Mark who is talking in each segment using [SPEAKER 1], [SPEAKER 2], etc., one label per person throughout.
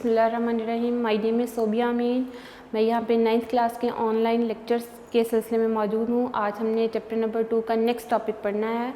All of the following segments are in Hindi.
[SPEAKER 1] बिस्मिल्लाहिर्रहमानिर्रहीम। माय नेम इज़ सोबिया अमीन। मैं यहाँ पे 9th क्लास के ऑनलाइन लेक्चर्स के सिलसिले में मौजूद हूँ। आज हमने चैप्टर नंबर 2 का नेक्स्ट टॉपिक पढ़ना है।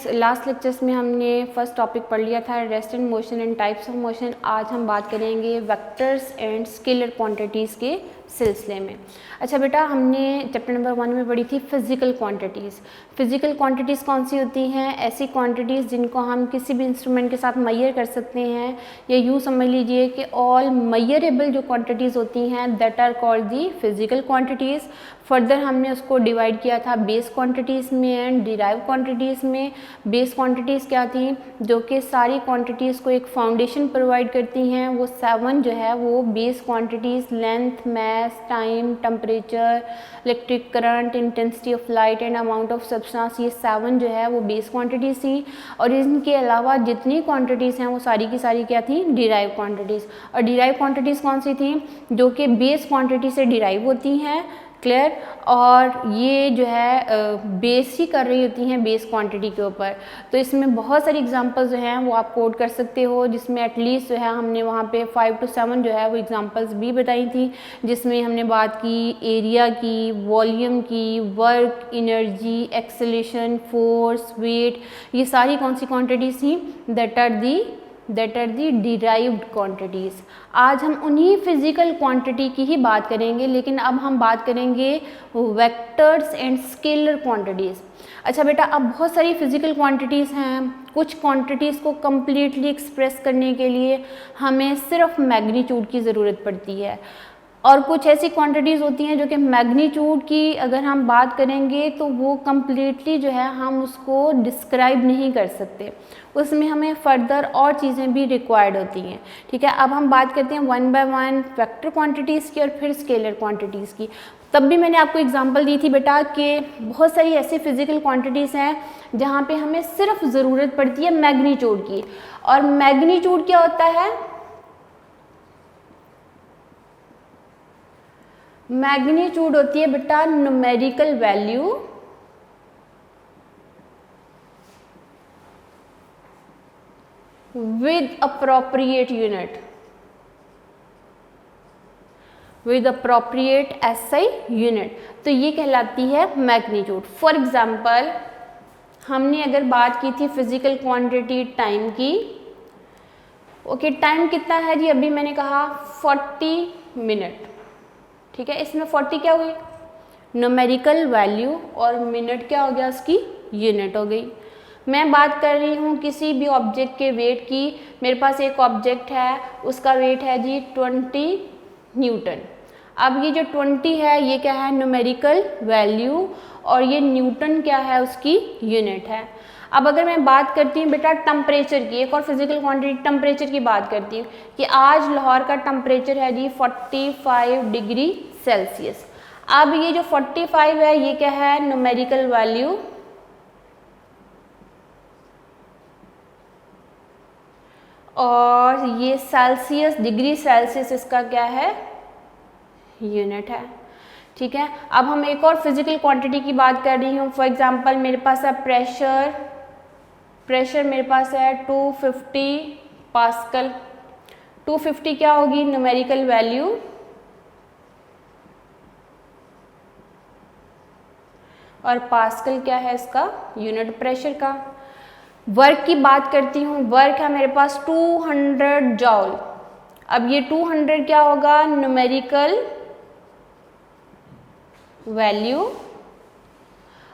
[SPEAKER 1] लास्ट लेक्चर्स में हमने फर्स्ट टॉपिक पढ़ लिया था rest and motion and types of motion. आज हम बात करेंगे वेक्टर्स एंड स्केलर क्वांटिटीज़ के सिलसिले में। अच्छा बेटा, हमने चैप्टर नंबर 1 में पढ़ी थी फिजिकल क्वांटिटीज़। फिजिकल क्वांटिटीज़ कौन सी होती हैं? ऐसी क्वांटिटीज़ जिनको हम किसी भी इंस्ट्रूमेंट के साथ मैयर कर सकते हैं, या यूँ समझ लीजिए कि ऑल मैयरेबल जो क्वांटिटीज़ होती हैं that are called the physical quantities. Further हमने उसको डिवाइड किया था बेस क्वांटिटीज़ में एंड डिराइव क्वांटिटीज़ में। बेस क्वांटिटीज़ क्या थी? जो कि सारी क्वांटिटीज़ को एक फाउंडेशन प्रोवाइड करती हैं। वो 7 जो है वो base quantities length, mass, time, temperature, electric current, intensity of light and amount of substance, ये 7 जो है वो बेस क्वांटिटीज़ थी। और इनके अलावा जितनी क्वांटिटीज़ हैं वो सारी की सारी क्या थी? Derive quantities. और डिराइव क्वांटिटीज़ कौन सी थी? जो कि बेस क्वांटिटी से डिराइव होती हैं। क्लियर? और ये जो है बेस ही कर रही होती हैं बेस क्वांटिटी के ऊपर। तो इसमें बहुत सारी एग्जांपल्स जो हैं वो आप कोड कर सकते हो, जिसमें एटलीस्ट जो है हमने वहाँ पे 5 to 7 जो है वो एग्जांपल्स भी बताई थी, जिसमें हमने बात की एरिया की, वॉल्यूम की, work, energy, acceleration, force, weight. ये सारी कौन सी क्वांटिटीज़ थी? That are the derived quantities. आज हम उन्हीं फिजिकल क्वांटिटी की ही बात करेंगे, लेकिन अब हम बात करेंगे वेक्टर्स एंड स्केलर क्वांटिटीज़। अच्छा बेटा, अब बहुत सारी फिजिकल क्वांटिटीज़ हैं। कुछ क्वांटिटीज़ को कम्प्लीटली एक्सप्रेस करने के लिए हमें सिर्फ मैग्नीट्यूड की ज़रूरत पड़ती है, और कुछ ऐसी क्वांटिटीज़ होती हैं जो कि मैग्नीट्यूड की अगर हम बात करेंगे तो वो कम्प्लीटली जो है हम उसको डिस्क्राइब नहीं कर सकते, उसमें हमें फर्दर और चीज़ें भी रिक्वायर्ड होती हैं। ठीक है, अब हम बात करते हैं 1 by 1 वेक्टर क्वांटिटीज़ की और फिर स्केलर क्वांटिटीज़ की। तब भी मैंने आपको एग्जांपल दी थी बेटा कि बहुत सारी ऐसी फिजिकल क्वांटिटीज़ हैं जहाँ पे हमें सिर्फ ज़रूरत पड़ती है मैग्नीट्यूड की। और मैग्नीट्यूड क्या होता है? मैग्नीट्यूड होती है बेटा numerical value with appropriate unit, with appropriate SI unit। तो ये कहलाती है मैग्नीट्यूड। फॉर एग्जाम्पल, हमने अगर बात की थी फिजिकल क्वांटिटी टाइम की। ओके, टाइम कितना है जी? अभी मैंने कहा 40 मिनट। ठीक है, इसमें 40 क्या हुई? न्यूमेरिकल वैल्यू, और मिनट क्या हो गया? उसकी यूनिट हो गई। मैं बात कर रही हूँ किसी भी ऑब्जेक्ट के वेट की। मेरे पास एक ऑब्जेक्ट है, उसका वेट है जी 20 न्यूटन। अब ये जो 20 है ये क्या है? न्यूमेरिकल वैल्यू, और ये न्यूटन क्या है? उसकी यूनिट है। अब अगर मैं बात करती हूँ बेटा टेम्परेचर की, एक और फिजिकल क्वांटिटी टेम्परेचर की बात करती हूँ कि आज लाहौर का टेम्परेचर है जी 45 डिग्री सेल्सियस। अब ये जो 45 है ये क्या है? न्यूमेरिकल वैल्यू, और ये सेल्सियस, डिग्री सेल्सियस इसका क्या है? यूनिट है। ठीक है, अब हम एक और फिजिकल क्वांटिटी की बात कर रही हूँ। फॉर एग्जांपल, मेरे पास है प्रेशर मेरे पास है 250 पास्कल। 250 क्या होगी? न्यूमेरिकल वैल्यू, और पास्कल क्या है? इसका यूनिट प्रेशर का। वर्क की बात करती हूँ। वर्क है मेरे पास 200 जॉल। अब ये 200 क्या होगा? न्यूमेरिकल वैल्यू,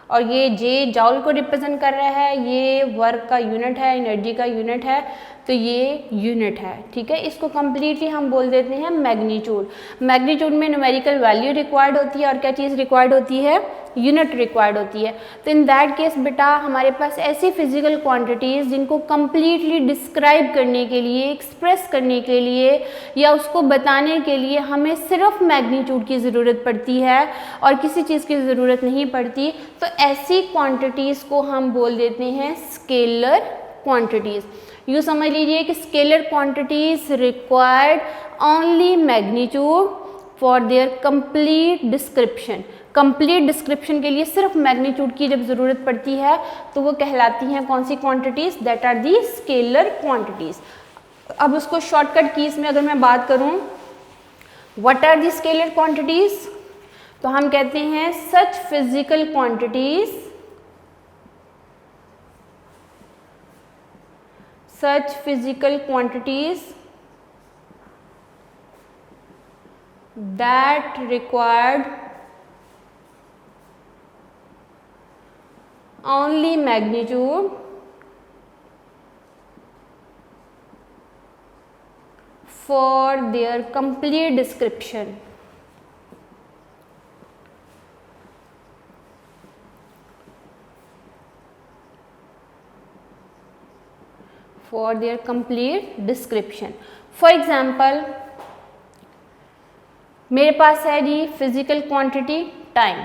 [SPEAKER 1] और ये जे जॉल को रिप्रेजेंट कर रहा है, ये वर्क का यूनिट है, एनर्जी का यूनिट है, तो ये यूनिट है। ठीक है, इसको कम्प्लीटली हम बोल देते हैं मैग्नीट्यूड। मैग्नीट्यूड में न्यूमेरिकल वैल्यू रिक्वायर्ड होती है, और क्या चीज़ रिक्वायर्ड होती है? यूनिट रिक्वायर्ड होती है। तो इन दैट केस बेटा हमारे पास ऐसी फिजिकल क्वांटिटीज़ जिनको कम्प्लीटली डिस्क्राइब करने के लिए, एक्सप्रेस करने के लिए, या उसको बताने के लिए हमें सिर्फ मैग्नीट्यूड की ज़रूरत पड़ती है और किसी चीज़ की ज़रूरत नहीं पड़ती। तो ऐसी क्वांटिटीज़ को हम बोल देते हैं स्केलर क्वांटिटीज़। यूँ समझ लीजिए कि scalar quantities required only magnitude for their complete description. Complete description के लिए सिर्फ मैग्नीट्यूड की जब ज़रूरत पड़ती है तो वो कहलाती हैं कौन सी quantities? That are the scalar quantities. अब उसको शॉर्टकट कीज में अगर मैं बात करूं, what are the scalar quantities, तो हम कहते हैं such physical quantities, such physical quantities that required only magnitude for their complete description. For their complete description. For example, मेरे पास है जी फिजिकल क्वांटिटी टाइम।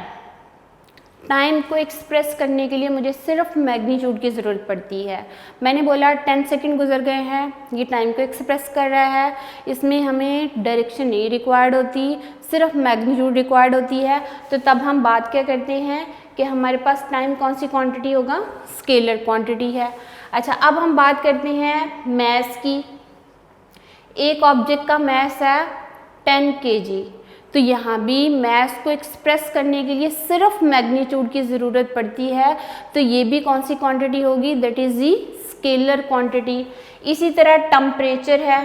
[SPEAKER 1] टाइम को एक्सप्रेस करने के लिए मुझे सिर्फ मैग्नीट्यूड की ज़रूरत पड़ती है। मैंने बोला 10 सेकंड गुजर गए हैं, ये टाइम को एक्सप्रेस कर रहा है, इसमें हमें डायरेक्शन नहीं रिक्वायर्ड होती, सिर्फ मैग्नीट्यूड रिक्वायर्ड होती है। तो तब हम बात क्या करते हैं कि हमारे पास टाइम कौन सी क्वांटिटी होगा, स्केलर क्वांटिटी है। अच्छा, अब हम बात करते हैं मैस की। एक ऑब्जेक्ट का मैस है 10 kg, तो यहाँ भी मैस को एक्सप्रेस करने के लिए सिर्फ मैग्नीट्यूड की ज़रूरत पड़ती है। तो ये भी कौन सी क्वांटिटी होगी, that is the scalar quantity. इसी तरह टेम्परेचर है।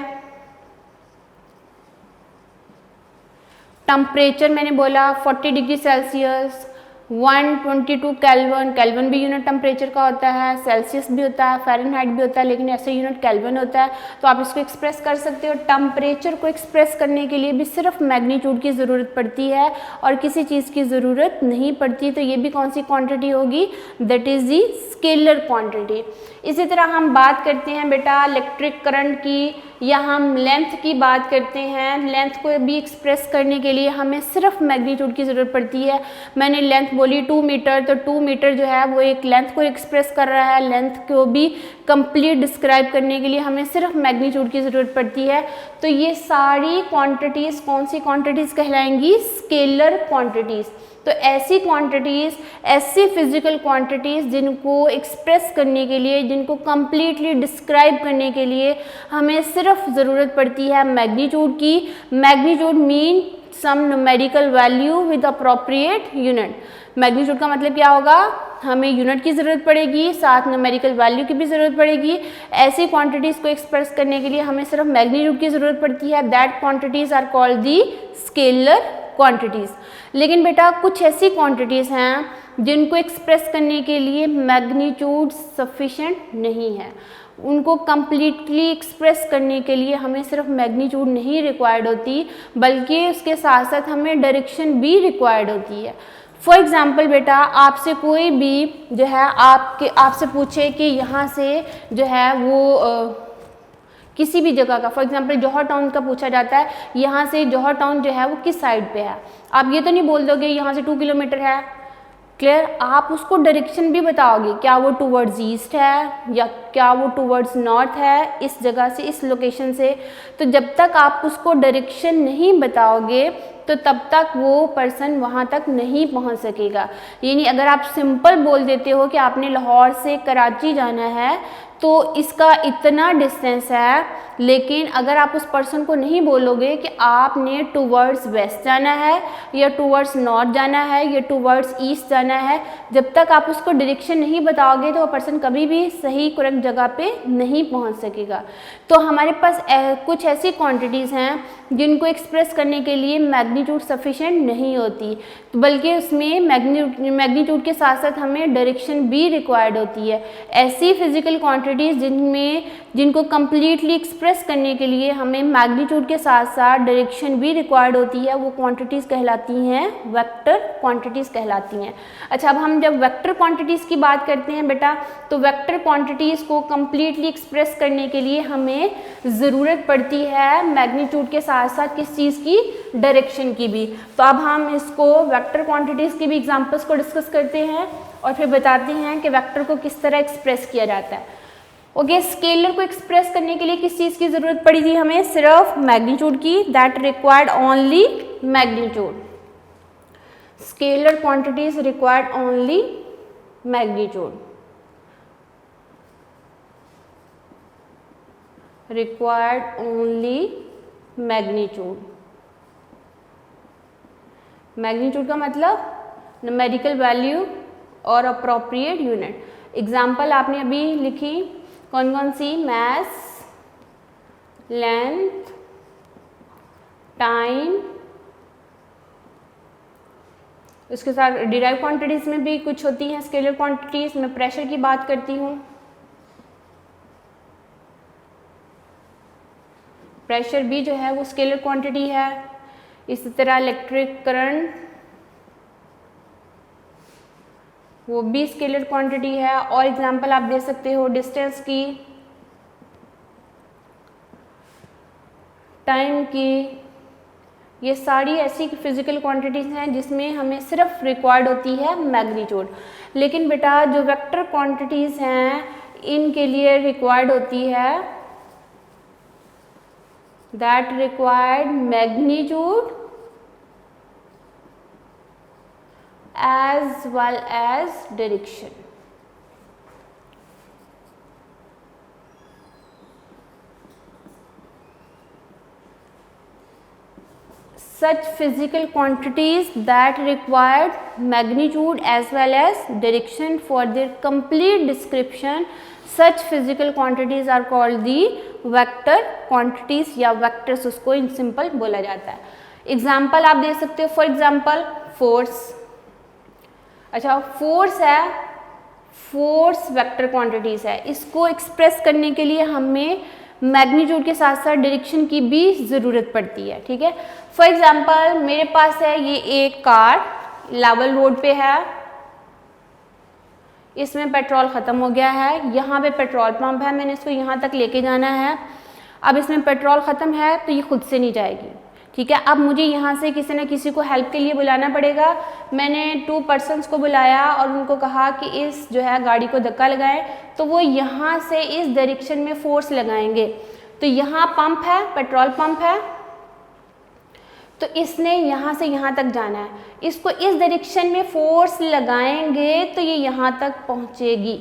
[SPEAKER 1] टेम्परेचर मैंने बोला 40 डिग्री सेल्सियस, 122 केल्विन। केल्विन भी यूनिट टेम्परेचर का होता है, सेल्सियस भी होता है, फ़ारेनहाइट भी होता है, लेकिन ऐसे यूनिट केल्विन होता है। तो आप इसको एक्सप्रेस कर सकते हो। टेम्परेचर को एक्सप्रेस करने के लिए भी सिर्फ मैग्नीट्यूड की ज़रूरत पड़ती है और किसी चीज़ की ज़रूरत नहीं पड़ती। तो ये भी कौन सी क्वांटिटी होगी, that is the scalar quantity. इसी तरह हम बात करते हैं बेटा इलेक्ट्रिक करंट की, या हम लेंथ की बात करते हैं। लेंथ को भी एक्सप्रेस करने के लिए हमें सिर्फ मैग्नीट्यूड की ज़रूरत पड़ती है। मैंने लेंथ बोली 2 मीटर, तो 2 मीटर जो है वो एक लेंथ को एक्सप्रेस कर रहा है। लेंथ को भी कंप्लीट डिस्क्राइब करने के लिए हमें सिर्फ मैग्नीट्यूड की ज़रूरत पड़ती है। तो ये सारी क्वांटिटीज़ कौन सी क्वांटिटीज़ कहलाएंगी, स्केलर क्वांटिटीज़। तो ऐसी क्वांटिटीज़, ऐसी फिजिकल क्वांटिटीज़ जिनको एक्सप्रेस करने के लिए, जिनको कंप्लीटली डिस्क्राइब करने के लिए हमें सिर्फ ज़रूरत पड़ती है मैग्नीट्यूड की। Magnitude mean some numerical value with appropriate unit. Magnitude का मतलब क्या होगा, हमें यूनिट की ज़रूरत पड़ेगी, साथ न्यूमेरिकल वैल्यू की भी ज़रूरत पड़ेगी। ऐसी क्वांटिटीज़ को एक्सप्रेस करने के लिए हमें सिर्फ मैग्नीट्यूड की ज़रूरत पड़ती है। That quantities are called the scalar quantities. लेकिन बेटा कुछ ऐसी क्वांटिटीज़ हैं जिनको एक्सप्रेस करने के लिए मैग्नीट्यूड सफिशेंट नहीं है। उनको कम्प्लीटली एक्सप्रेस करने के लिए हमें सिर्फ मैग्नीट्यूड नहीं रिक्वायर्ड होती, बल्कि उसके साथ साथ हमें डायरेक्शन भी रिक्वायर्ड होती है। फॉर एग्ज़ाम्पल बेटा आपसे कोई भी जो है आपसे पूछे कि यहाँ से जो है वो किसी भी जगह का, फॉर एग्जांपल जौहर टाउन का पूछा जाता है, यहाँ से जौहर टाउन जो है वो किस साइड पे है। आप ये तो नहीं बोल दोगे यहाँ से 2 किलोमीटर है, क्लियर। आप उसको डायरेक्शन भी बताओगे, क्या वो टूवर्ड्स ईस्ट है या क्या वो टूवर्ड्स नॉर्थ है, इस जगह से, इस लोकेशन से। तो जब तक आप उसको डायरेक्शन नहीं बताओगे तो तब तक वो पर्सन वहाँ तक नहीं पहुँच सकेगा। यानी अगर आप सिंपल बोल देते हो कि आपने लाहौर से कराची जाना है तो इसका इतना डिस्टेंस है, लेकिन अगर आप उस पर्सन को नहीं बोलोगे कि आपने टूवर्ड्स वेस्ट जाना है या टूवर्ड्स नॉर्थ जाना है या टूवर्ड्स ईस्ट जाना है, जब तक आप उसको डायरेक्शन नहीं बताओगे तो वो पर्सन कभी भी सही करेक्ट जगह पे नहीं पहुंच सकेगा। तो हमारे पास कुछ ऐसी क्वांटिटीज़ हैं जिनको एक्सप्रेस करने के लिए मैग्नीट्यूड सफिशेंट नहीं होती, बल्कि उसमें मैग्नीट्यूड के साथ साथ हमें डायरेक्शन भी रिक्वायर्ड होती है। ऐसी फिजिकल क्वांटिटीज़ जिनको कम्प्लीटली एक्सप्रेस करने के लिए हमें मैग्नीट्यूड के साथ साथ डायरेक्शन भी रिक्वायर्ड होती है, वो क्वांटिटीज़ कहलाती हैं वेक्टर क्वांटिटीज़ कहलाती हैं। अच्छा, अब हम जब वेक्टर क्वांटिटीज़ की बात करते हैं बेटा, तो वेक्टर क्वांटिटीज़ को कम्प्लीटली एक्सप्रेस करने के लिए हमें ज़रूरत पड़ती है मैग्नीट्यूड के साथ साथ किस चीज़ की, डायरेक्शन की भी। तो अब हम इसको वेक्टर क्वांटिटीज़ की भी एग्जाम्पल्स को डिस्कस करते हैं और फिर बताते हैं कि वेक्टर को किस तरह एक्सप्रेस किया जाता है। ओके, स्केलर को एक्सप्रेस करने के लिए किस चीज़ की ज़रूरत पड़ी थी हमें, सिर्फ मैग्नीट्यूड की। That required only magnitude. Scalar quantities required only magnitude. required only magnitude. Magnitude का मतलब न्यूमेरिकल वैल्यू और अप्रोप्रिएट यूनिट. एग्जाम्पल आपने अभी लिखी कौन कौन सी? मास, लेंथ, टाइम. उसके साथ डिराइव क्वांटिटीज में भी कुछ होती हैं स्केलर क्वांटिटीज. मैं प्रेशर की बात करती हूँ. प्रेशर भी जो है वो स्केलर क्वांटिटी है. इसी तरह इलेक्ट्रिक करंट वो भी स्केलर क्वांटिटी है. और एग्जांपल आप दे सकते हो डिस्टेंस की, टाइम की. ये सारी ऐसी फिजिकल क्वांटिटीज हैं जिसमें हमें सिर्फ रिक्वायर्ड होती है मैग्नीट्यूड. लेकिन बेटा जो वेक्टर क्वांटिटीज हैं इनके लिए रिक्वायर्ड होती है that required magnitude as well as direction. Such physical quantities that required magnitude as well as direction for their complete description, such physical quantities are called the vector quantities या vectors उसको इन सिंपल बोला जाता है. एग्जाम्पल आप दे सकते हो. For example force. अच्छा फोर्स है, फोर्स वेक्टर क्वांटिटीज है. इसको एक्सप्रेस करने के लिए हमें मैग्नीट्यूड के साथ साथ डायरेक्शन की भी ज़रूरत पड़ती है. ठीक है. फॉर एग्जाम्पल मेरे पास है ये एक कार लेवल रोड पे है. इसमें पेट्रोल ख़त्म हो गया है. यहाँ पे पेट्रोल पंप है, मैंने इसको यहाँ तक लेके जाना है. अब इसमें पेट्रोल ख़त्म है तो ये खुद से नहीं जाएगी. ठीक है. अब मुझे यहाँ से किसी न किसी को हेल्प के लिए बुलाना पड़ेगा. मैंने 2 पर्सन्स को बुलाया और उनको कहा कि इस जो है गाड़ी को धक्का लगाएं. तो वो यहाँ से इस डायरेक्शन में फोर्स लगाएंगे. तो यहाँ पंप है, पेट्रोल पंप है, तो इसने यहाँ से यहाँ तक जाना है. इसको इस डायरेक्शन में फोर्स लगाएंगे तो ये यहाँ तक पहुँचेगी.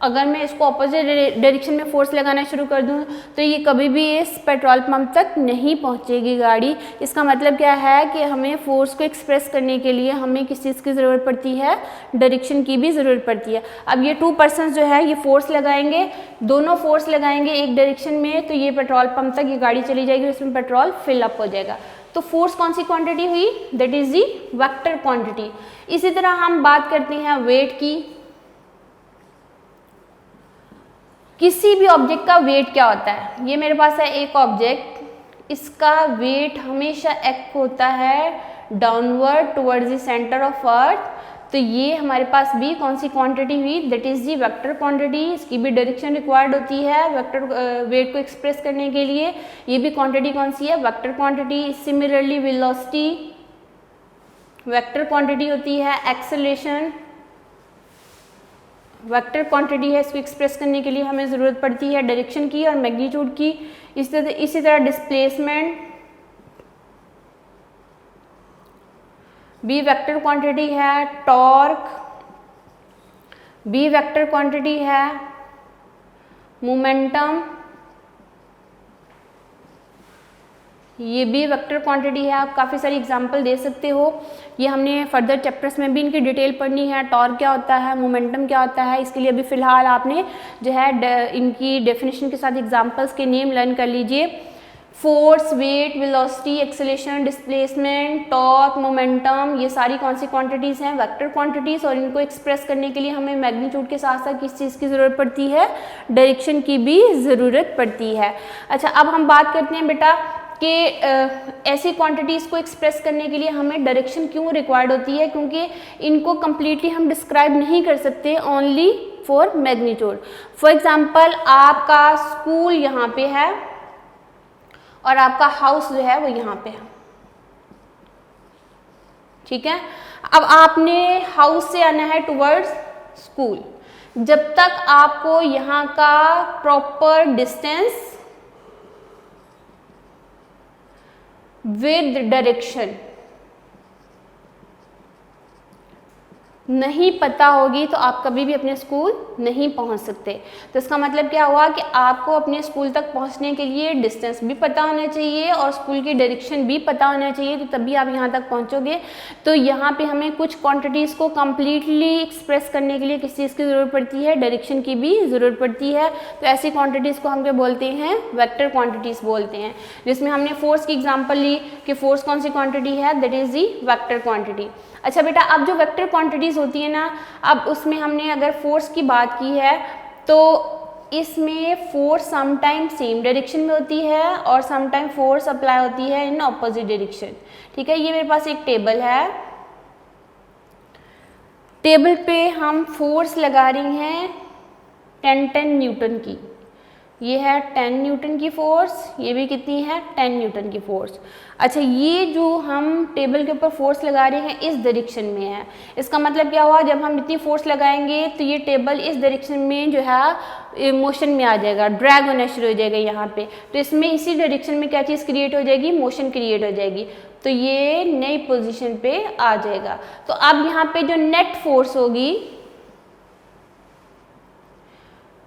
[SPEAKER 1] अगर मैं इसको ऑपोजिट डायरेक्शन में फोर्स लगाना शुरू कर दूँ तो ये कभी भी इस पेट्रोल पंप तक नहीं पहुँचेगी गाड़ी. इसका मतलब क्या है कि हमें फोर्स को एक्सप्रेस करने के लिए हमें किस चीज़ की ज़रूरत पड़ती है? डायरेक्शन की भी ज़रूरत पड़ती है. अब ये 2 पर्सन जो है ये फोर्स लगाएंगे, दोनों फोर्स लगाएंगे एक डायरेक्शन में, तो ये पेट्रोल पंप तक ये गाड़ी चली जाएगी, उसमें पेट्रोल फिलअप हो जाएगा. तो फोर्स कौन सी क्वांटिटी हुई? That is the vector quantity. इसी तरह हम बात करते हैं वेट की. किसी भी ऑब्जेक्ट का वेट क्या होता है? ये मेरे पास है एक ऑब्जेक्ट, इसका वेट हमेशा एक्ट होता है downward towards the centre of earth. तो ये हमारे पास भी कौन सी क्वांटिटी हुई? That is the vector quantity. इसकी भी डायरेक्शन रिक्वायर्ड होती है वेक्टर वेट को एक्सप्रेस करने के लिए. ये भी क्वांटिटी कौन सी है? Vector quantity. Similarly velocity vector quantity होती है. एक्सेलरेशन वेक्टर क्वांटिटी है. इसको एक्सप्रेस करने के लिए हमें ज़रूरत पड़ती है डायरेक्शन की और मैग्नीट्यूड की. इसी तरह डिस्प्लेसमेंट भी वेक्टर क्वांटिटी है. टॉर्क भी वेक्टर क्वांटिटी है. मोमेंटम ये भी वेक्टर क्वांटिटी है. आप काफ़ी सारी एग्जांपल दे सकते हो. ये हमने फर्दर चैप्टर्स में भी इनकी डिटेल पढ़नी है. टॉर्क क्या होता है, मोमेंटम क्या होता है, इसके लिए अभी फ़िलहाल आपने जो है इनकी डेफिनेशन के साथ एग्जांपल्स के नेम लर्न कर लीजिए. Force, weight, velocity, acceleration, displacement, torque, momentum, ये सारी कौन सी क्वांटिटीज़ हैं? Vector quantities. और इनको एक्सप्रेस करने के लिए हमें मैग्नीट्यूड के साथ साथ किस चीज़ की ज़रूरत पड़ती है? डायरेक्शन की भी ज़रूरत पड़ती है. अच्छा अब हम बात करते हैं बेटा कि ऐसी क्वांटिटीज़ को एक्सप्रेस करने के लिए हमें डायरेक्शन क्यों रिक्वायर्ड होती है? क्योंकि इनको कम्प्लीटली हम डिस्क्राइब नहीं कर सकते only for magnitude. For example आपका स्कूल यहाँ पे है और आपका हाउस जो है वो यहाँ पे है. ठीक है. अब आपने हाउस से आना है टुवर्ड्स स्कूल. जब तक आपको यहाँ का प्रॉपर डिस्टेंस विद डायरेक्शन नहीं पता होगी तो आप कभी भी अपने स्कूल नहीं पहुंच सकते। तो इसका मतलब क्या हुआ कि आपको अपने स्कूल तक पहुंचने के लिए डिस्टेंस भी पता होना चाहिए और स्कूल की डायरेक्शन भी पता होना चाहिए, तो तभी आप यहां तक पहुंचोगे। तो यहाँ पे हमें कुछ क्वांटिटीज़ को कम्प्लीटली एक्सप्रेस करने के लिए किस चीज़ की ज़रूरत पड़ती है, डायरेक्शन की भी ज़रूरत पड़ती है। तो ऐसी क्वान्टिटीज़ को हम क्या बोलते हैं, वेक्टर क्वान्टिटीज़ बोलते हैं। जिसमें हमने फोर्स की एग्जाम्पल ली कि फोर्स कौन सी क्वान्टिटी है, that is the vector quantity. अच्छा बेटा, अब जो वेक्टर क्वांटिटीज़ होती है ना, अब उसमें हमने अगर फोर्स की बात की है तो इसमें फोर्स समटाइम सेम डायरेक्शन में होती है और समटाइम फोर्स अप्लाई होती है इन ऑपोजिट डायरेक्शन। ठीक है, ये मेरे पास एक टेबल है, टेबल पे हम फोर्स लगा रही हैं 10 न्यूटन की। ये है 10 न्यूटन की फोर्स, ये भी कितनी है, 10 न्यूटन की फोर्स। अच्छा, ये जो हम टेबल के ऊपर फोर्स लगा रहे हैं इस डायरेक्शन में है। इसका मतलब क्या हुआ, जब हम इतनी फोर्स लगाएंगे तो ये टेबल इस डायरेक्शन में जो है मोशन में आ जाएगा, ड्रैग होना शुरू हो जाएगा यहाँ पे। तो इसमें इसी डायरेक्शन में क्या चीज़ क्रिएट हो जाएगी, मोशन क्रिएट हो जाएगी। तो ये नई पोजीशन पे आ जाएगा। तो अब यहाँ पे जो नेट फोर्स होगी,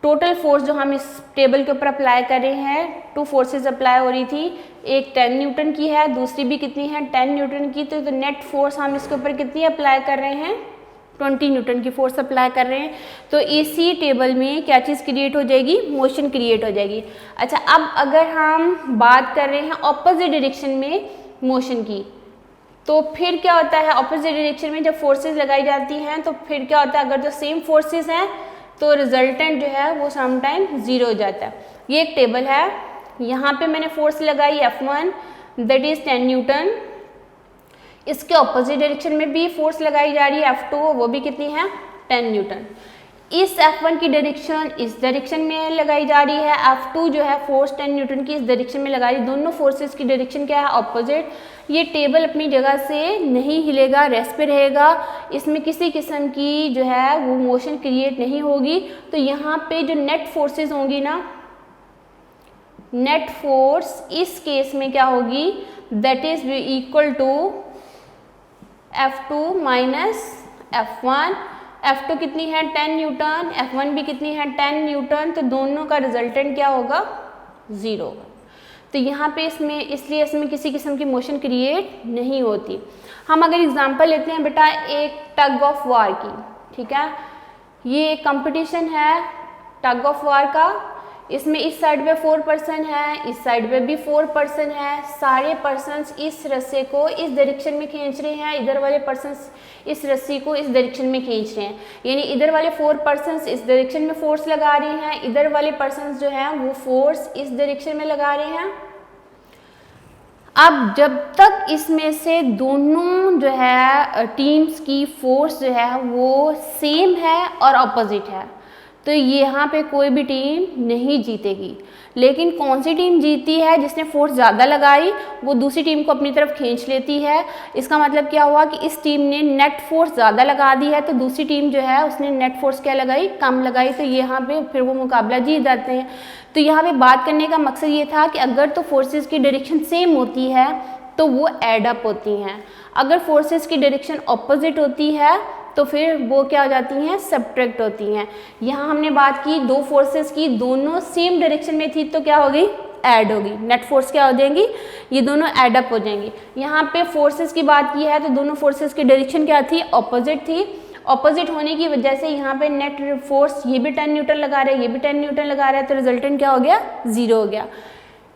[SPEAKER 1] टोटल फोर्स जो हम इस टेबल के ऊपर अप्लाई कर रहे हैं, 2 फोर्सेस अप्लाई हो रही थी, एक 10 न्यूटन की है, दूसरी भी कितनी है, 10 न्यूटन की। तो नेट फोर्स हम इसके ऊपर कितनी अप्लाई कर रहे हैं, 20 न्यूटन की फोर्स अप्लाई कर रहे हैं। तो इसी टेबल में क्या चीज़ क्रिएट हो जाएगी, मोशन क्रिएट हो जाएगी। अच्छा, अब अगर हम बात कर रहे हैं ऑपोजिट डायरेक्शन में मोशन की, तो फिर क्या होता है, ऑपोजिट डायरेक्शन में जब फोर्सेस लगाई जाती हैं तो फिर क्या होता है, अगर जो सेम फोर्सेस हैं तो रिजल्टेंट जो है वो समटाइम 0 हो जाता है। ये एक टेबल है, यहाँ पे मैंने फोर्स लगाई F1 दैट इज 10 न्यूटन। इसके ऑपोजिट डायरेक्शन में भी फोर्स लगाई जा रही है F2, वो भी कितनी है, 10 न्यूटन। इस F1 की डायरेक्शन इस डायरेक्शन में लगाई जा रही है, F2 जो है फोर्स 10 न्यूटन की इस डायरेक्शन में लगा रही है। दोनों फोर्सेस की डायरेक्शन क्या है, ऑपोजिट। ये टेबल अपनी जगह से नहीं हिलेगा, रेस्ट पे रहेगा, इसमें किसी किस्म की जो है वो मोशन क्रिएट नहीं होगी। तो यहाँ पे जो नेट फोर्सेस होंगी ना, नेट फोर्स इस केस में क्या होगी, that is equal to F2 minus F1। F2 कितनी है, 10 न्यूटन, F1 भी कितनी है, 10 न्यूटन। तो दोनों का रिजल्टेंट क्या होगा, 0 होगा। तो यहाँ पे इसलिए इसमें किसी किस्म की मोशन क्रिएट नहीं होती। हम अगर एग्जांपल लेते हैं बेटा एक टग ऑफ वार की, ठीक है, ये एक कंपटीशन है टग ऑफ वार का। इसमें इस साइड पे 4 पर्सन है, इस साइड पे भी 4 पर्सन है। सारे पर्सन्स इस रस्से को इस डायरेक्शन में खींच रहे हैं, इधर वाले पर्सन्स इस रस्सी को इस डायरेक्शन में खींच रहे हैं। यानी इधर वाले 4 पर्सन्स इस डायरेक्शन में फोर्स लगा रहे हैं, इधर वाले पर्सन्स जो हैं वो फोर्स इस डायरेक्शन में लगा रहे हैं। अब जब तक इसमें से दोनों जो है टीम्स की फोर्स जो है वो सेम है और ऑपोजिट है, तो यहाँ पे कोई भी टीम नहीं जीतेगी। लेकिन कौन सी टीम जीतती है, जिसने फोर्स ज़्यादा लगाई वो दूसरी टीम को अपनी तरफ खींच लेती है। इसका मतलब क्या हुआ कि इस टीम ने नेट फोर्स ज़्यादा लगा दी है, तो दूसरी टीम जो है उसने नेट फोर्स क्या लगाई, कम लगाई। तो यहाँ पे फिर वो मुकाबला जीत जाते हैं। तो यहाँ पे बात करने का मकसद ये था कि अगर तो फोर्सेस की डायरेक्शन सेम होती है तो वो एड अप होती हैं, अगर फोर्सेस की डायरेक्शन ऑपोजिट होती है तो फिर वो क्या हो जाती हैं, सब्ट्रैक्ट होती हैं। यहाँ हमने बात की 2 फोर्सेस की, दोनों सेम डायरेक्शन में थी तो क्या होगी, ऐड होगी। नेट फोर्स क्या हो जाएंगी, ये दोनों ऐड अप हो जाएंगी। यहाँ पे फोर्सेस की बात की है तो दोनों फोर्सेस की डायरेक्शन क्या थी, ऑपोजिट थी। ऑपोजिट होने की वजह से यहाँ पे नेट फोर्स ये भी 10 न्यूटन लगा रहा है, ये भी 10 न्यूटन लगा रहा है, तो रिजल्टेंट क्या हो गया, 0 हो गया।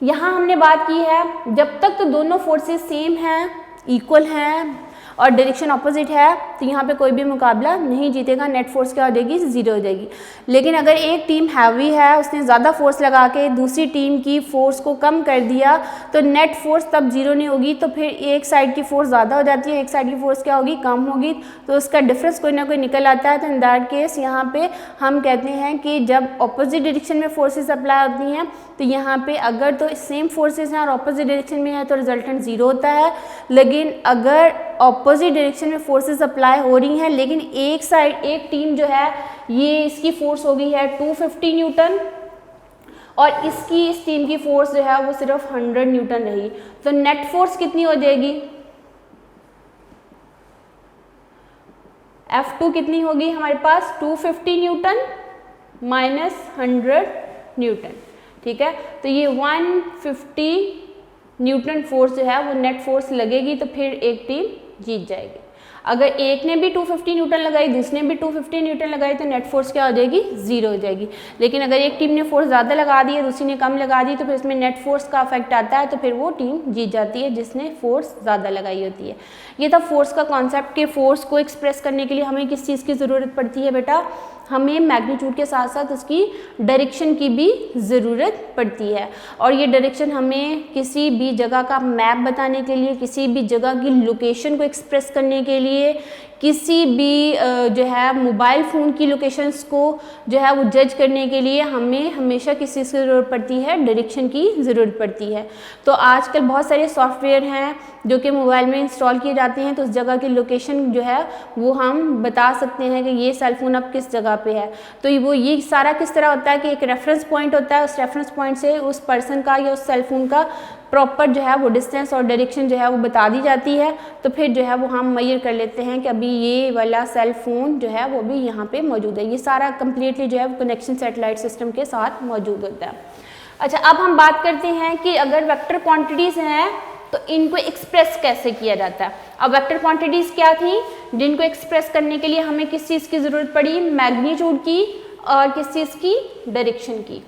[SPEAKER 1] यहाँ हमने बात की है जब तक तो दोनों फोर्सेस सेम हैं, इक्वल हैं और डायरेक्शन ऑपोजिट है, तो यहाँ पे कोई भी मुकाबला नहीं जीतेगा, नेट फोर्स क्या हो जाएगी, 0 हो जाएगी। लेकिन अगर एक टीम हैवी है, उसने ज़्यादा फोर्स लगा के दूसरी टीम की फोर्स को कम कर दिया, तो नेट फोर्स तब 0 नहीं होगी, तो फिर एक साइड की फोर्स ज़्यादा हो जाती है, एक साइड की फोर्स क्या होगी, कम होगी। तो उसका डिफरेंस कोई ना कोई निकल आता है। तो इन दैट केस यहाँ पे हम कहते हैं कि जब ऑपोजिट डायरेक्शन में फोर्सेज अप्लाई होती हैं तो यहाँ पे अगर तो सेम फोर्सेज हैं और ऑपोजिट डायरेक्शन में है तो रिजल्टेंट 0 होता है। लेकिन अगर ऑपोजिट डायरेक्शन में फोर्सेस अप्लाई हो रही हैं लेकिन एक साइड एक टीम जो है ये इसकी फोर्स हो गई है 250 न्यूटन और इसकी इस टीम की फोर्स जो है वो सिर्फ 100 न्यूटन रही, तो नेट फोर्स कितनी हो जाएगी, F2 कितनी होगी हमारे पास 250 न्यूटन माइनस 100 न्यूटन, ठीक है। तो ये 150 न्यूटन फोर्स जो है वो नेट फोर्स लगेगी, तो फिर एक टीम जीत जाएगी। अगर एक ने भी 250 न्यूटन लगाई, दूसरे ने भी 250 न्यूटन लगाई, तो नेट फोर्स क्या हो जाएगी, 0 हो जाएगी। लेकिन अगर एक टीम ने फोर्स ज़्यादा लगा दी है, दूसरी ने कम लगा दी, तो फिर इसमें नेट फोर्स का इफेक्ट आता है, तो फिर वो टीम जीत जाती है जिसने फोर्स ज़्यादा लगाई होती है। ये था फोर्स का कॉन्सेप्ट कि फोर्स को एक्सप्रेस करने के लिए हमें किस चीज़ की ज़रूरत पड़ती है बेटा, हमें मैग्नीट्यूड के साथ साथ उसकी डायरेक्शन की भी ज़रूरत पड़ती है। और ये डायरेक्शन हमें किसी भी जगह का मैप बताने के लिए, किसी भी जगह की लोकेशन को एक्सप्रेस करने के लिए, किसी भी जो है मोबाइल फ़ोन की लोकेशंस को जो है वो जज करने के लिए हमें हमेशा किस चीज़ की ज़रूरत पड़ती है, डायरेक्शन की ज़रूरत पड़ती है। तो आजकल बहुत सारे सॉफ्टवेयर हैं जो कि मोबाइल में इंस्टॉल किए जाते हैं, तो उस जगह की लोकेशन जो है वो हम बता सकते हैं कि ये सेल फ़ोन अब किस जगह पे है। तो वो ये सारा किस तरह होता है कि एक रेफरेंस पॉइंट होता है, उस रेफरेंस पॉइंट से उस पर्सन का या उस सेल फ़ोन का प्रॉपर जो है वो डिस्टेंस और डायरेक्शन जो है वो बता दी जाती है। तो फिर जो है वो हम मेजर कर लेते हैं कि अभी ये वाला सेल फ़ोन जो है वो भी यहाँ पे मौजूद है। ये सारा कम्प्लीटली जो है वो कनेक्शन सैटेलाइट सिस्टम के साथ मौजूद होता है। अच्छा, अब हम बात करते हैं कि अगर वेक्टर क्वांटिटीज़ हैं तो इनको एक्सप्रेस कैसे किया जाता है। अब वेक्टर क्वांटिटीज़ क्या थी, जिनको एक्सप्रेस करने के लिए हमें किस चीज़ की ज़रूरत पड़ी, मैग्नीट्यूड की और किस चीज़ की, डायरेक्शन की।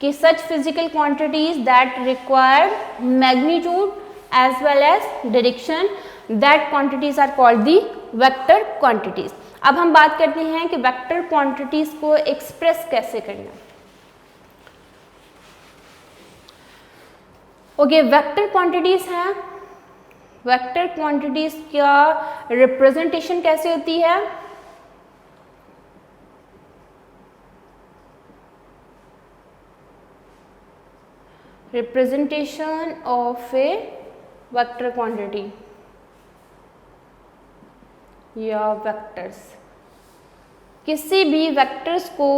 [SPEAKER 1] कि such physical quantities that require magnitude as well as direction, that quantities are called the vector quantities। अब हम बात करते हैं कि वेक्टर क्वांटिटीज को एक्सप्रेस कैसे करना। ओके, वेक्टर क्वांटिटीज हैं, वेक्टर क्वांटिटीज का रिप्रेजेंटेशन कैसे होती है, representation of a vector quantity या वेक्टर्स। किसी भी वेक्टर्स को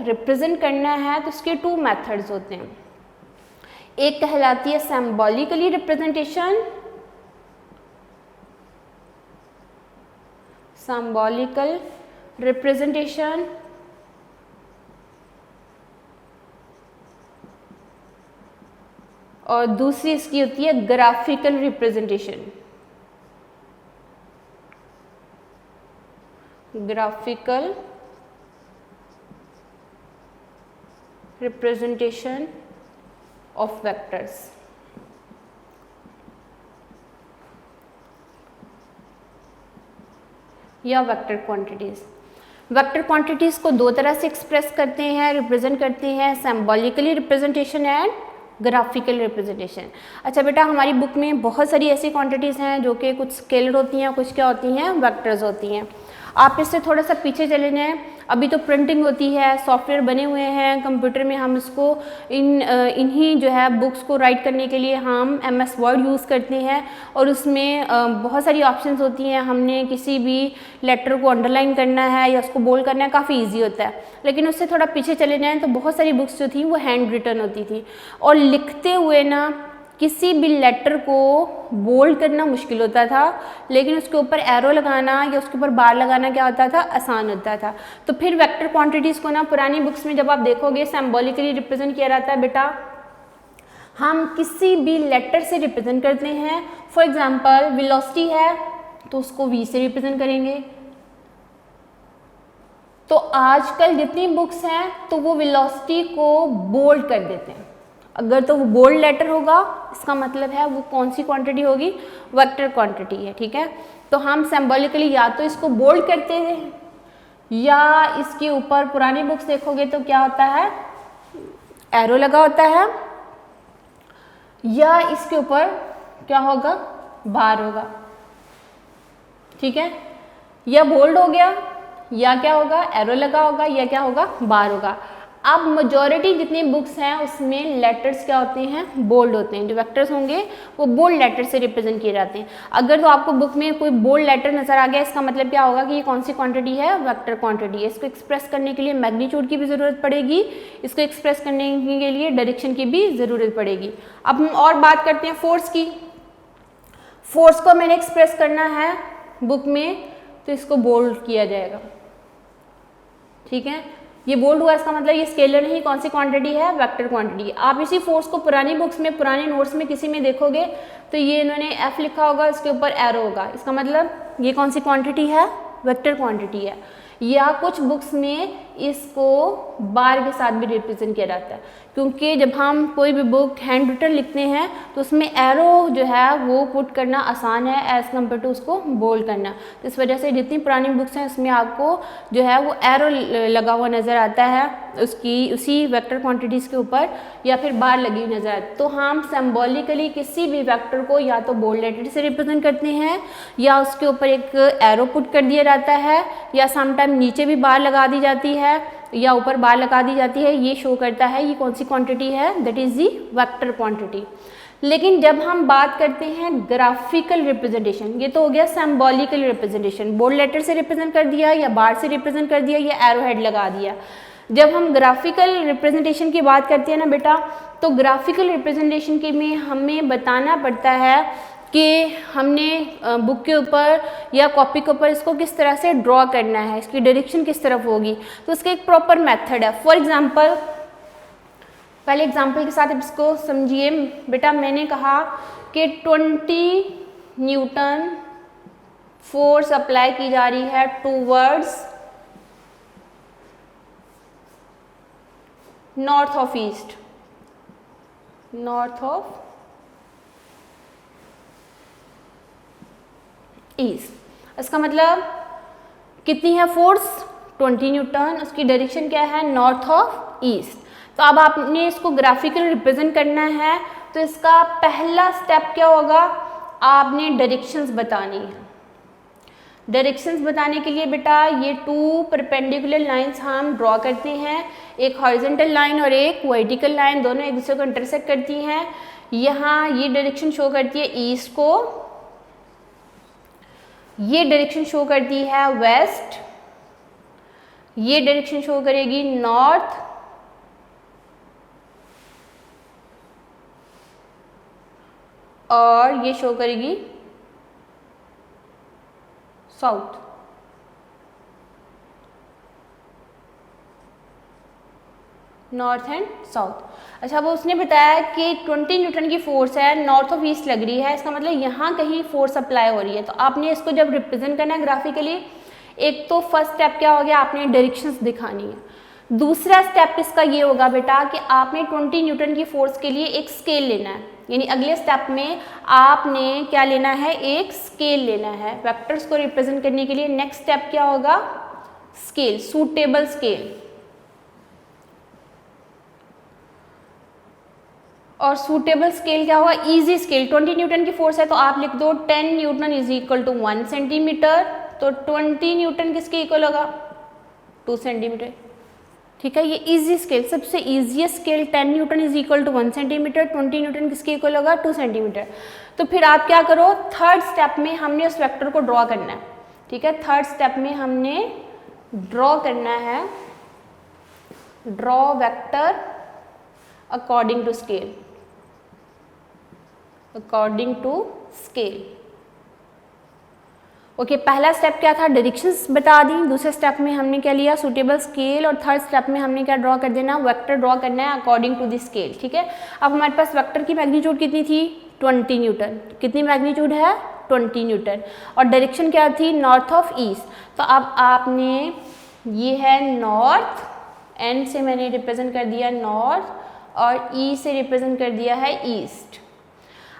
[SPEAKER 1] रिप्रेजेंट करना है तो उसके 2 मेथड्स होते हैं। एक कहलाती है सिंबॉलिकली रिप्रेजेंटेशन, सिंबॉलिकल रिप्रेजेंटेशन, और दूसरी इसकी होती है graphical representation, graphical representation of vectors. या वेक्टर क्वांटिटीज। वेक्टर क्वांटिटीज को 2 तरह से एक्सप्रेस करते हैं, रिप्रेजेंट करते हैं, symbolically representation and graphical representation. अच्छा बेटा, हमारी बुक में बहुत सारी ऐसी क्वांटिटीज़ हैं जो कि कुछ स्केलर होती हैं, कुछ क्या होती हैं, वेक्टर्स होती हैं। आप इससे थोड़ा सा पीछे चले जाएं, अभी तो प्रिंटिंग होती है, सॉफ्टवेयर बने हुए हैं कंप्यूटर में, हम इसको इन्हीं जो है बुक्स को राइट करने के लिए हम MS वर्ड यूज़ करते हैं और उसमें बहुत सारी ऑप्शंस होती हैं। हमने किसी भी लेटर को अंडरलाइन करना है या उसको बोल्ड करना है, काफ़ी ईजी होता है। लेकिन उससे थोड़ा पीछे चले जाएँ तो बहुत सारी बुक्स जो थी वो हैंड रिटन होती थी और लिखते हुए ना किसी भी लेटर को बोल्ड करना मुश्किल होता था, लेकिन उसके ऊपर एरो लगाना या उसके ऊपर बार लगाना क्या होता था, आसान होता था। तो फिर वेक्टर क्वांटिटीज़ को ना पुरानी बुक्स में जब आप देखोगे सिंबॉलिकली रिप्रेजेंट किया जाता है बेटा। हम किसी भी लेटर से रिप्रेजेंट करते हैं। फॉर एग्जांपल वेलोसिटी है तो उसको V से रिप्रेजेंट करेंगे। तो आजकल जितनी बुक्स हैं तो वो वेलोसिटी को बोल्ड कर देते हैं। अगर तो वो बोल्ड लेटर होगा इसका मतलब है वो कौन सी क्वांटिटी होगी, वेक्टर क्वांटिटी है, ठीक है। तो हम सिंबॉलिकली या तो इसको बोल्ड करते हैं या इसके ऊपर पुरानी बुक्स देखोगे तो क्या होता है, एरो लगा होता है, या इसके ऊपर क्या होगा, बार होगा, ठीक है। या बोल्ड हो गया या क्या होगा, एरो लगा होगा या क्या होगा, बार होगा। अब मेजॉरिटी जितनी बुक्स हैं उसमें लेटर्स क्या होते हैं, बोल्ड होते हैं। जो वेक्टर्स होंगे वो बोल्ड लेटर से रिप्रेजेंट किए जाते हैं। अगर तो आपको बुक में कोई बोल्ड लेटर नजर आ गया, इसका मतलब क्या होगा कि ये कौन सी क्वांटिटी है, वेक्टर क्वांटिटी है। इसको एक्सप्रेस करने के लिए मैग्नीट्यूड की भी ज़रूरत पड़ेगी, इसको एक्सप्रेस करने के लिए डायरेक्शन की भी ज़रूरत पड़ेगी। अब हम और बात करते हैं फोर्स की। फोर्स को मैंने एक्सप्रेस करना है बुक में तो इसको बोल्ड किया जाएगा, ठीक है। ये बोल्ड हुआ, इसका मतलब ये स्केलर नहीं, कौन सी क्वांटिटी है, वेक्टर क्वांटिटी। आप इसी फोर्स को पुरानी बुक्स में, पुराने नोट्स में किसी में देखोगे तो ये इन्होंने F लिखा होगा, इसके ऊपर एरो होगा, इसका मतलब ये कौन सी क्वांटिटी है, वेक्टर क्वांटिटी है। या कुछ बुक्स में इसको बार के साथ भी रिप्रेजेंट किया जाता है, क्योंकि जब हम कोई भी बुक हैंड रिटन लिखते हैं तो उसमें एरो जो है वो पुट करना आसान है एज़ कम्पेयर टू उसको बोल्ड करना। तो इस वजह से जितनी पुरानी बुक्स हैं उसमें आपको जो है वो एरो लगा हुआ नज़र आता है उसी वेक्टर क्वांटिटीज़ के ऊपर, या फिर बार लगी हुई नज़र आती है। तो हम सिम्बॉलिकली किसी भी वेक्टर को या तो बोल्ड लेटर से रिप्रेजेंट करते हैं, या उसके ऊपर एक एरो पुट कर दिया जाता है, या समटाइम नीचे भी बार लगा दी जाती है, या ऊपर बार लगा दी जाती है। ये शो करता है ये कौन सी क्वांटिटी है, that is the vector quantity. लेकिन जब हम बात करते हैं ग्राफिकल रिप्रेजेंटेशन, ये तो हो गया सिंबॉलिकल रिप्रेजेंटेशन, बोल्ड लेटर से रिप्रेजेंट कर दिया, या बार से रिप्रेजेंट कर दिया, या एरो हेड लगा दिया। जब हम ग्राफिकल रिप्रेजेंटेशन की बात करते हैं ना बेटा, तो ग्राफिकल रिप्रेजेंटेशन के में हमें बताना पड़ता है कि हमने बुक के ऊपर या कॉपी के ऊपर इसको किस तरह से ड्रॉ करना है, इसकी डायरेक्शन किस तरफ होगी, तो उसका एक प्रॉपर मेथड है। फॉर एग्जांपल, पहले एग्जांपल के साथ इसको समझिए बेटा। मैंने कहा कि 20 न्यूटन फोर्स अप्लाई की जा रही है towards north of east, north of east. इसका मतलब कितनी है फोर्स, 20 न्यूटन, उसकी डायरेक्शन क्या है, नॉर्थ ऑफ ईस्ट। तो अब आपने इसको ग्राफिकल रिप्रेजेंट करना है, तो इसका पहला स्टेप क्या होगा, आपने डायरेक्शंस बतानी है। डायरेक्शंस बताने के लिए बेटा ये 2 परपेंडिकुलर लाइंस हम ड्रॉ करते हैं, एक हॉरिजॉन्टल लाइन और एक वर्टिकल लाइन, दोनों एक दूसरे को इंटरसेक्ट करती हैं। यहाँ ये डायरेक्शन शो करती है ईस्ट को, ये डायरेक्शन शो करती है वेस्ट, ये डायरेक्शन शो करेगी नॉर्थ, और ये शो करेगी साउथ। North and south. अच्छा, वो उसने बताया कि 20 न्यूटन की फोर्स है, नॉर्थ ऑफ ईस्ट लग रही है, इसका मतलब यहाँ कहीं फोर्स अप्लाई हो रही है। तो आपने इसको जब रिप्रेजेंट करना है ग्राफिकली, एक तो फर्स्ट स्टेप क्या हो गया, आपने डायरेक्शंस दिखानी है। दूसरा स्टेप इसका ये होगा बेटा कि आपने 20 न्यूटन की फोर्स के लिए एक स्केल लेना है, यानी अगले स्टेप में आपने क्या लेना है, एक स्केल लेना है वेक्टर्स को रिप्रेजेंट करने के लिए। नेक्स्ट स्टेप क्या होगा, स्केल, सूटेबल स्केल। और सूटेबल स्केल क्या होगा, इजी स्केल। 20 न्यूटन की फोर्स है तो आप लिख दो 10 newton is equal to 1 centimetre, तो 20 न्यूटन किसके इक्वल होगा, 2 सेंटीमीटर। ठीक है, ये इजी स्केल, सबसे easiest scale 10 newton is equal to 1 centimetre, 20 newton किसके इक्वल होगा, 2 सेंटीमीटर। तो फिर आप क्या करो, थर्ड स्टेप में हमने उस वेक्टर को ड्रॉ करना है। ठीक है, थर्ड स्टेप में हमने ड्रॉ करना है, draw vector according to scale, according to scale. Okay, पहला स्टेप क्या था, डायरेक्शंस बता दी। दूसरे स्टेप में हमने क्या लिया, सूटेबल स्केल। और थर्ड स्टेप में हमने क्या ड्रॉ कर देना, वेक्टर ड्रॉ करना है अकॉर्डिंग टू द स्केल। ठीक है, अब हमारे पास वेक्टर की मैग्नीट्यूड कितनी थी, 20 न्यूटन। कितनी मैग्नीट्यूड है, 20 न्यूटन। और डायरेक्शन क्या थी, नॉर्थ ऑफ ईस्ट। तो अब आपने, ये है नॉर्थ, एन से मैंने रिप्रेजेंट कर दिया नॉर्थ, और ई से रिप्रेजेंट कर दिया है ईस्ट।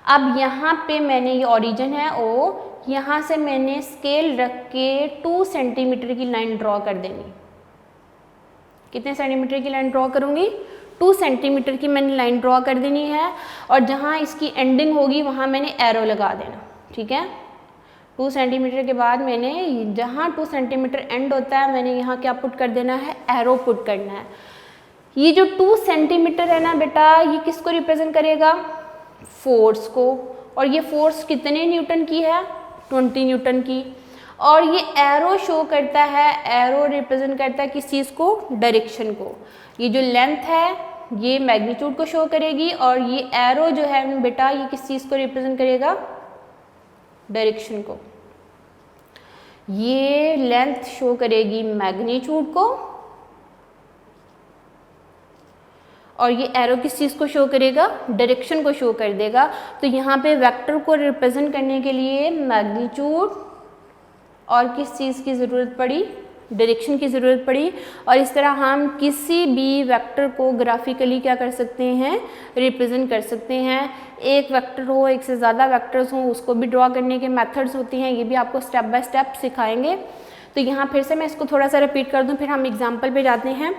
[SPEAKER 1] अब यहाँ पे मैंने, ये ओरिजिन है ओ, यहाँ से मैंने स्केल रख के 2 सेंटीमीटर की लाइन ड्रॉ कर देनी। कितने सेंटीमीटर की लाइन ड्रॉ करूँगी, 2 सेंटीमीटर की मैंने लाइन ड्रॉ कर देनी है। और जहाँ इसकी एंडिंग होगी वहाँ मैंने एरो लगा देना। ठीक है, 2 सेंटीमीटर के बाद मैंने जहाँ 2 सेंटीमीटर एंड होता है मैंने यहाँ क्या पुट कर देना है, एरो पुट करना है। ये जो 2 सेंटीमीटर है ना बेटा, ये किसको रिप्रेजेंट करेगा, फोर्स को। और ये फोर्स कितने न्यूटन की है, 20 न्यूटन की। और ये एरो शो करता है, एरो रिप्रेजेंट करता है किस चीज़ को, डायरेक्शन को। ये जो लेंथ है ये मैग्नीट्यूड को शो करेगी, और ये एरो जो है बेटा ये किस चीज़ को रिप्रेजेंट करेगा, डायरेक्शन को। ये लेंथ शो करेगी मैग्नीट्यूड को और ये एरो किस चीज़ को शो करेगा, डायरेक्शन को शो कर देगा। तो यहाँ पे वेक्टर को रिप्रेजेंट करने के लिए मैग्नीट्यूड और किस चीज़ की ज़रूरत पड़ी, डायरेक्शन की ज़रूरत पड़ी। और इस तरह हम किसी भी वेक्टर को ग्राफिकली क्या कर सकते हैं, रिप्रेजेंट कर सकते हैं। एक वेक्टर हो, एक से ज़्यादा वेक्टर्स हों, उसको भी ड्रॉ करने के मेथड्स होती हैं, ये भी आपको स्टेप बाय स्टेप सिखाएंगे। तो यहाँ फिर से मैं इसको थोड़ा सा रिपीट कर दूँ, फिर हम एग्जाम्पल पे जाते हैं।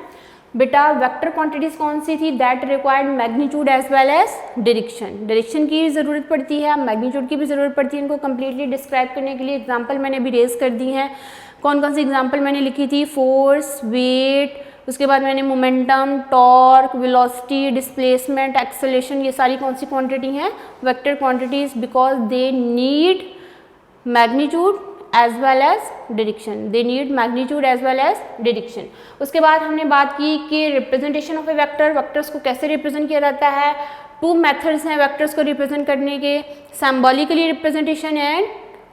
[SPEAKER 1] बेटा वेक्टर क्वांटिटीज़ कौन सी थी, that required magnitude as well as direction. Direction की ज़रूरत पड़ती है, मैग्नीट्यूड की भी ज़रूरत पड़ती है। इनको कंप्लीटली डिस्क्राइब करने के लिए एग्जांपल मैंने भी रेज कर दी हैं। कौन कौन सी एग्जांपल मैंने लिखी थी, फोर्स, वेट, उसके बाद मैंने momentum, torque, velocity, displacement, acceleration, ये सारी कौन सी क्वांटिटी हैं, vector quantities, because they need magnitude as well as direction, they need magnitude as well as direction. उसके बाद हमने बात की कि representation of a vector, vectors को कैसे रिप्रेजेंट किया जाता है। टू मेथड्स हैं वेक्टर्स को रिप्रेजेंट करने के, symbolically representation and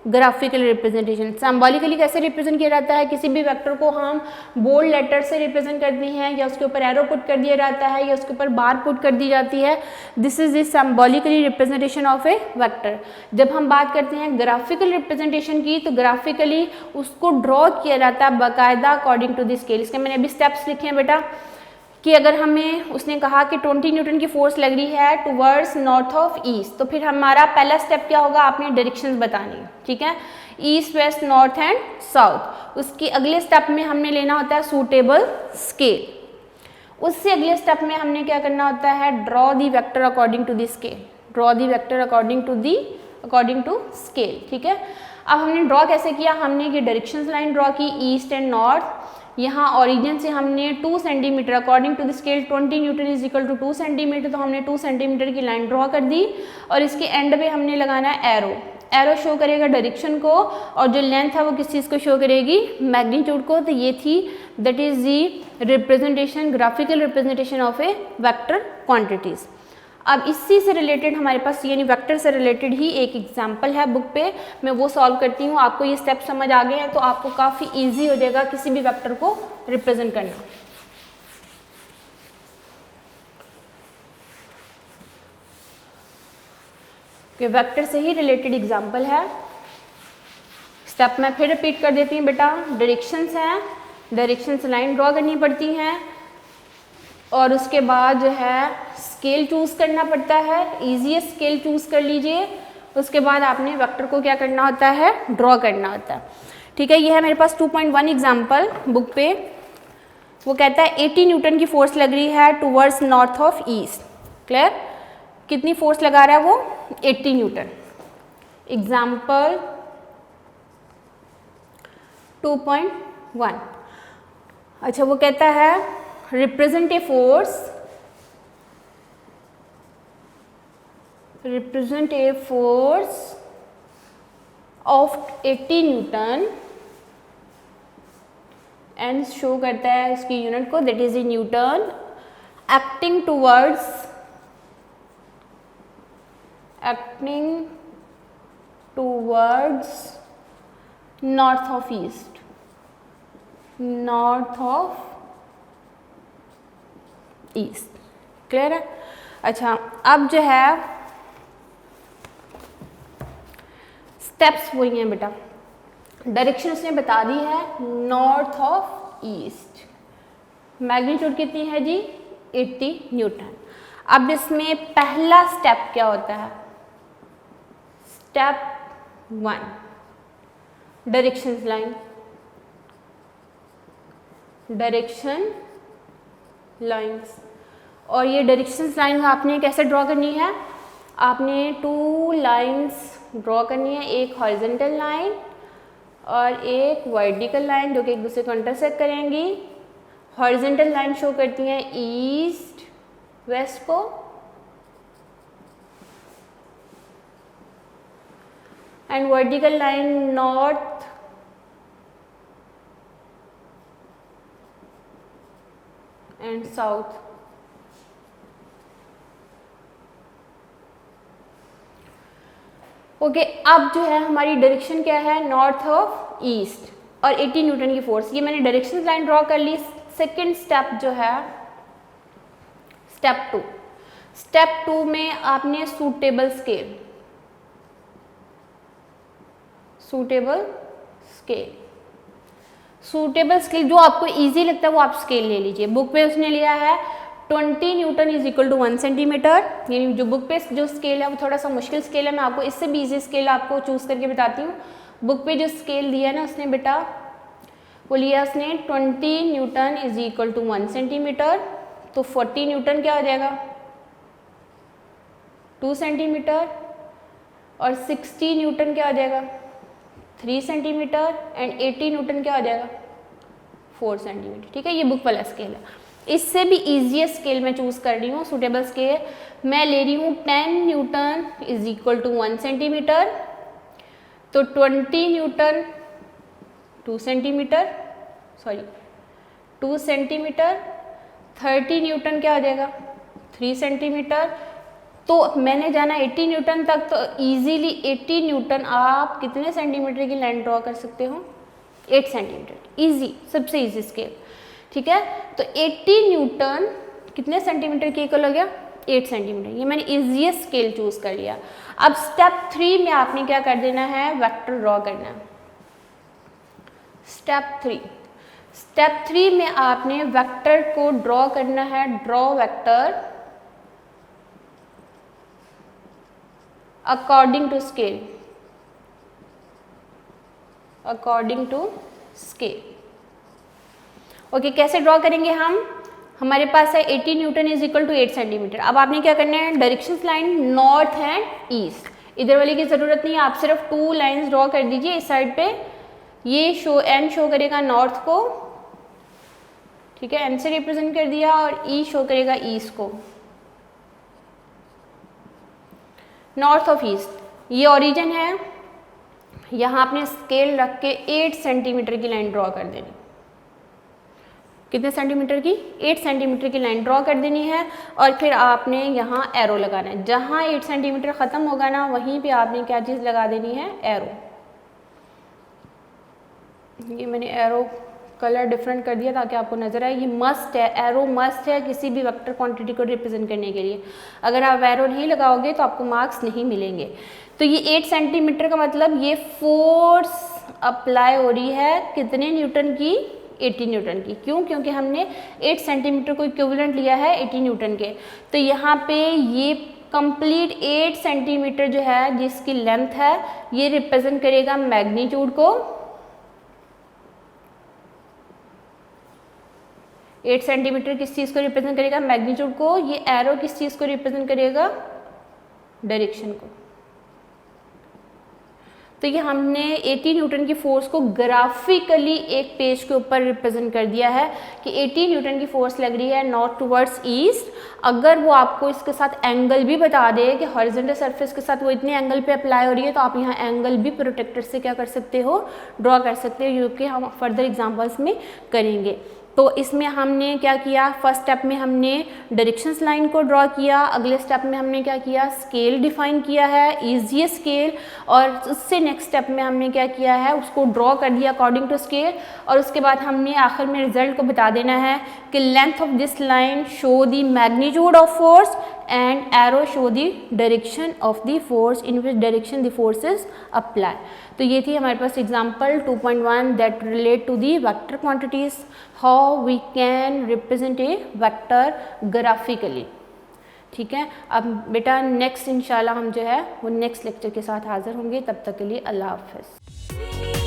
[SPEAKER 1] graphical representation. Symbolically कैसे रिप्रेजेंट किया जाता है, किसी भी वेक्टर को हम बोल्ड लेटर से रिप्रेजेंट करते हैं, या उसके ऊपर एरो पुट कर दिया जाता है, या उसके ऊपर बार पुट कर दी जाती है। This is the symbolically representation of a vector. जब हम बात करते हैं ग्राफिकल रिप्रेजेंटेशन की, तो ग्राफिकली उसको ड्रॉ किया जाता है बाकायदा अकॉर्डिंग टू द स्केल। इसके मैंने अभी स्टेप्स लिखे हैं बेटा, कि अगर हमें उसने कहा कि 20 न्यूटन की फोर्स लग रही है टुवर्ड्स नॉर्थ ऑफ ईस्ट, तो फिर हमारा पहला स्टेप क्या होगा, आपने डायरेक्शंस बतानी है, ठीक है, east, west, north and south. उसके अगले स्टेप में हमने लेना होता है सूटेबल स्केल। उससे अगले स्टेप में हमने क्या करना होता है, draw the vector according to the scale, draw the vector according to scale, ठीक है। अब हमने ड्रॉ कैसे किया, हमने ये डायरेक्शंस लाइन ड्रॉ की ईस्ट एंड नॉर्थ। यहाँ ओरिजिन से हमने 2 centimetre according to the scale 20 newton is equal to 2 centimetre, तो हमने 2 सेंटीमीटर की लाइन ड्रॉ कर दी। और इसके एंड पे हमने लगाना है एरो, एरो शो करेगा डायरेक्शन को, और जो लेंथ है वो किस चीज़ को शो करेगी, मैग्नीट्यूड को। तो ये थी, that is the representation, graphical representation of a vector quantities. अब इसी से रिलेटेड हमारे पास, यानी वेक्टर से रिलेटेड ही एक एग्जाम्पल है बुक पे, मैं वो सॉल्व करती हूँ। आपको ये स्टेप समझ आ गए हैं तो आपको काफ़ी इजी हो जाएगा किसी भी वेक्टर को रिप्रेजेंट करना। वेक्टर से ही रिलेटेड एग्जाम्पल है। स्टेप मैं फिर रिपीट कर देती हूँ बेटा। डायरेक्शंस हैं, डायरेक्शन से लाइन ड्रॉ करनी पड़ती हैं, और उसके बाद जो है स्केल चूज़ करना पड़ता है, ईजीएस्ट स्केल चूज़ कर लीजिए। उसके बाद आपने वेक्टर को क्या करना होता है, ड्रॉ करना होता है, ठीक है। ये है मेरे पास 2.1 एग्जाम्पल बुक पे। वो कहता है 80 न्यूटन की फोर्स लग रही है towards north of east. Clear, कितनी फोर्स लगा रहा है वो, 80 न्यूटन। एग्जाम्पल 2.1। अच्छा, वो कहता है represent a force, represent a force of 80 Newton and show करता है इसकी यूनिट को, that is A Newton, acting towards north of east, north of east. Clear है। अच्छा, अब जो है स्टेप्स वही हैं बेटा, डायरेक्शन उसने बता दी है नॉर्थ ऑफ ईस्ट, मैग्नीट्यूड कितनी है जी, 80 न्यूटन। अब इसमें पहला स्टेप क्या होता है, step 1, direction line, direction lines. और ये डायरेक्शन लाइन आपने कैसे ड्रॉ करनी है, आपने 2 लाइंस ड्रॉ करनी है, एक हॉरिजॉन्टल लाइन और एक वर्टिकल लाइन, जो कि एक दूसरे को इंटरसेक्ट करेंगी। हॉरिजॉन्टल लाइन शो करती हैं ईस्ट वेस्ट को, and vertical line north and south. Okay, अब जो है हमारी डायरेक्शन क्या है, नॉर्थ ऑफ ईस्ट, और 80 न्यूटन की फोर्स, ये मैंने डायरेक्शन लाइन ड्रॉ कर ली। सेकेंड स्टेप जो है स्टेप 2, स्टेप 2 में आपने सूटेबल स्केल जो आपको इजी लगता है वो आप स्केल ले लीजिए। बुक पे उसने लिया है 20 newton is equal to 1 centimetre, यानी जो बुक पे जो स्केल है वो थोड़ा सा मुश्किल स्केल है, मैं आपको इससे भी इजी स्केल आपको चूज करके बताती हूँ। बुक पे जो स्केल दिया है ना उसने बेटा, वो लिया उसने 20 newton is equal to 1 centimetre, तो 40 न्यूटन क्या हो जाएगा, 2 सेंटीमीटर, और 60 न्यूटन क्या हो जाएगा, 3 सेंटीमीटर, एंड 80 न्यूटन क्या हो जाएगा, 4 सेंटीमीटर। ठीक है, ये बुक वाला स्केल है। इससे भी ईजीएस्ट स्केल मैं चूज कर रही हूँ, सूटेबल स्केल मैं ले रही हूँ 10 newton is equal to 1 centimetre, तो 20 न्यूटन 2 सेंटीमीटर, 30 न्यूटन क्या हो जाएगा, 3 सेंटीमीटर। तो मैंने जाना 80 न्यूटन तक, तो इजीली 80 न्यूटन आप कितने सेंटीमीटर की लाइन ड्रॉ कर सकते हो, 8 सेंटीमीटर, इजी, सबसे इजी स्केल। ठीक है, तो 80 न्यूटन कितने सेंटीमीटर के इक्वल हो गया, 8 सेंटीमीटर। ये मैंने इजीएस्ट स्केल चूज कर लिया। अब स्टेप 3 में आपने क्या कर देना है, वेक्टर ड्रॉ करना है। स्टेप 3 में आपने वेक्टर को ड्रॉ करना है, draw vector according to scale. Okay, कैसे ड्रॉ करेंगे हम, हमारे पास है 80 newton is equal to 8 centimetre. अब आपने क्या करना है, direction line north and east, इधर वाली की जरूरत नहीं है, आप सिर्फ 2 लाइंस ड्रॉ कर दीजिए इस साइड पे। ये एन शो करेगा नॉर्थ को, ठीक है, एन से रिप्रेजेंट कर दिया, और ई शो करेगा ईस्ट को, नॉर्थ ऑफ ईस्ट। ये ओरिजिन है, यहाँ आपने स्केल रख के 8 सेंटीमीटर की लाइन ड्रॉ कर देनी। कितने सेंटीमीटर की, 8 सेंटीमीटर की लाइन ड्रॉ कर देनी है, और फिर आपने यहाँ एरो लगाना है। जहाँ 8 सेंटीमीटर ख़त्म होगा ना, वहीं पे आपने क्या चीज़ लगा देनी है, एरो। ये मैंने एरो कलर डिफरेंट कर दिया ताकि आपको नजर आए। ये मस्ट है, एरो मस्ट है किसी भी वेक्टर क्वांटिटी को रिप्रेजेंट करने के लिए। अगर आप एरो नहीं लगाओगे तो आपको मार्क्स नहीं मिलेंगे। तो ये 8 सेंटीमीटर का मतलब ये फोर्स अप्लाई हो रही है कितने न्यूटन की, 80 न्यूटन की। क्यों, क्योंकि हमने 8 सेंटीमीटर को इक्विवेलेंट लिया है 80 न्यूटन के। तो यहाँ पे ये कंप्लीट 8 सेंटीमीटर जो है जिसकी लेंथ है, ये रिप्रेजेंट करेगा मैग्नीट्यूड को। 8 सेंटीमीटर किस चीज़ को रिप्रेजेंट करेगा, मैग्नीट्यूड को। ये एरो किस चीज़ को रिप्रेजेंट करेगा, डायरेक्शन को। तो ये हमने 80 न्यूटन की फोर्स को ग्राफिकली एक पेज के ऊपर रिप्रेजेंट कर दिया है कि 80 न्यूटन की फोर्स लग रही है नॉर्थ टुवर्ड्स ईस्ट। अगर वो आपको इसके साथ एंगल भी बता दे कि हॉरिजॉन्टल सरफेस के साथ वो इतने एंगल पे अप्लाई हो रही है, तो आप यहाँ एंगल भी प्रोटेक्टर से क्या कर सकते हो, ड्रॉ कर सकते हो, जो कि हम फर्दर एग्जाम्पल्स में करेंगे। तो इसमें हमने क्या किया, फर्स्ट स्टेप में हमने डायरेक्शंस लाइन को ड्रॉ किया, अगले स्टेप में हमने क्या किया, स्केल डिफाइन किया है, ईजीएस्ट स्केल, और उससे नेक्स्ट स्टेप में हमने क्या किया है, उसको ड्रॉ कर दिया अकॉर्डिंग टू स्केल। और उसके बाद हमने आखिर में रिजल्ट को बता देना है कि length of this line show the magnitude of force and arrow show the direction of the force in which direction the force is apply। तो ये थी हमारे पास example 2.1 that relate to the vector quantities, how we can represent a vector graphically। ठीक है, अब बेटा नेक्स्ट इंशाल्लाह हम जो है वो नेक्स्ट लेक्चर के साथ हाजिर होंगे। तब तक के लिए अल्लाह हाफ़िज़।